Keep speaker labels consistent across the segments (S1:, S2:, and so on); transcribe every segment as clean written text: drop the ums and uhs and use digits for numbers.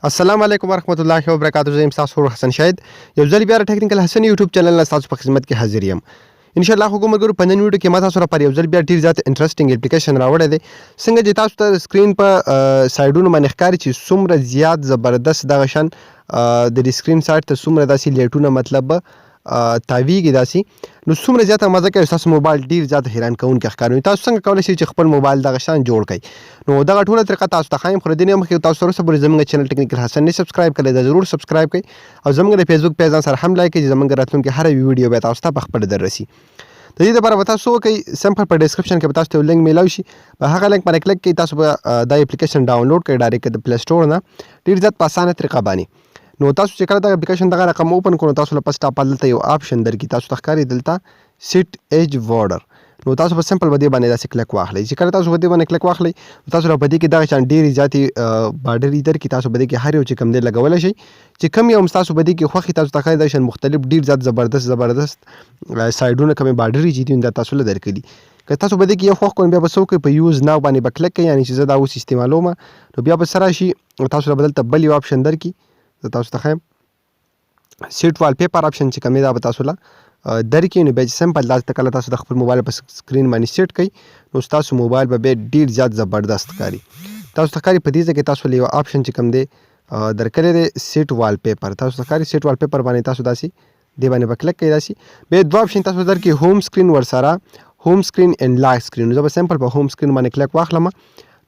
S1: السلام علیکم ورحمت الله وبرکاتہ. زه یم ستاسو حسن شاهد. یو ځل بیا ټیکنیکل حسن یوټیوب چینل نه ستاسو په خدمت کې حاضر یم. ان شاء الله حکومت ګورو په نن ویډیو کې ما تاسو لپاره یو ځل بیا ډیر زیات انټرېسټینګ اپلیکیشن راوړی دی. څنګه چې تاسو ته سکرین په سایډونو باندې ښکاري چې څومره زیات زبردست دغه شان د دې سکرین سایډ ته څومره داسې لیټونه مطلب تاویږي داسې، نو څومره زیاته مزه کوي. ستاسو موبایل ډیر زیات حیران کوونکی ښکاري. تاسو څنګه کولی شئ چې خپل موبایل دغه شان جوړ کړئ؟ نو دغه ټوله طریقه تاسو ته ښایم، خو د دې نه مخکې تاسو وروسته پورې زموږ چینل ټیکنیکل حسن نه سبسکرایب کړی دی، ضرور سبسکرایب کړئ او زموږ د فیسبوک پیج سره هم لایک کړئ چې زموږ راتلونکې هره ویډیو بیا تاسو ته په خپله در رسي. د دې لپاره به تاسو وکړئ سمپل په ډسکرپشن کې به تاسو ته یو لینک میلاو شي، په هغه لینک باندې کلیک کړئ. تاسو به دا اپلیکیشن ډاونلوډ کړئ ډایرکټ د پلی سټور نه ډېر زیات په اسانه طریقه باندې. نو تاسو چې کله دا اپلیکیشن دغه رقم اوپن کړو، تاسو له پس ټاپ دلته یو آپشن درکړي، تاسو ته ښکاري دلته سیټ ایج بارډر. نو تاسو په سمپل باندې داسې کلیک واخلئ. چې کله تاسو په دې باندې کلیک واخلئ، تاسو را په دې کې دغه شان ډېرې زیاتې بارډرې درکړي. تاسو په دې کې هر یو چې کوم دی لګولی شئ، چې کوم یو هم ستاسو په دې کې خوښ وي. تاسو ته ښکاري دغه شان مختلف ډېر زیات زبردست سایډونه کومې بارډرې چې دي دا تاسو له درکړي. که تاسو په دې کې یو خوښ کړئ، بیا به څه وکړئ، په یوز ناو باندې به کلیک کړئ، یعنې چې زه دا اوس استعمالوم. نو بیا به څه راشي، تاسو له به دلته بل یو آپشن درکړي. زه تاسو ته ښیم سیټ وال پیپر آپشن چې کوم دی دا به تاسو له درکړي. نو بیا چې سمپل داسې کله تاسو د خپل موبایل په سکرین باندې سیټ کړئ، نو ستاسو موبایل به بیا ډېر زیات زبردست ښکاري. تاسو ته ښکاري په دې ځای کې تاسو له یو آپشن چې کوم دی درکړی دی سیټ وال پیپر. تاسو ته ښکاري سیټ وال پیپر باندې تاسو داسې دې باندې به کلیک کړئ. داسې بیا دوه آپشن تاسو درکړي، هوم سکرین ورسره هوم سکرین اینډ لاک سکرین. نو زه به سمپل په هوم سکرین باندې کلیک واخلم.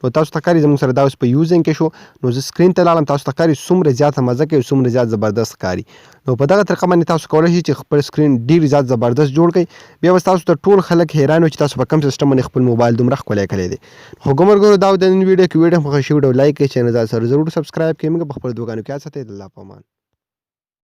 S1: نو تاسو ته ښکاري زموږ سره دا اوس په یوزینګ کې شو. نو زه سکرین ته لاړم، تاسو ته ښکاري څومره زیاته مزه کوي، څومره زیات زبردست ښکاري. نو په دغه طریقه باندې تاسو کولی شئ چې خپل سکرین ډېر زیات زبردست جوړ کړئ. بیا به تاسو ته ټول خلک حیران وي چې تاسو په کوم سیسټم باندې خپل موبایل دومره ښکلی کړی دی. خو ګمرګورو دا د نن ویډیو کې ویډیو خوښ شوي ویډیو لایک کړئ، چینل سره ضرور سبسکرایب کړئ. موږ په خپلو دوکانو کې ساتئ. د الله په امان.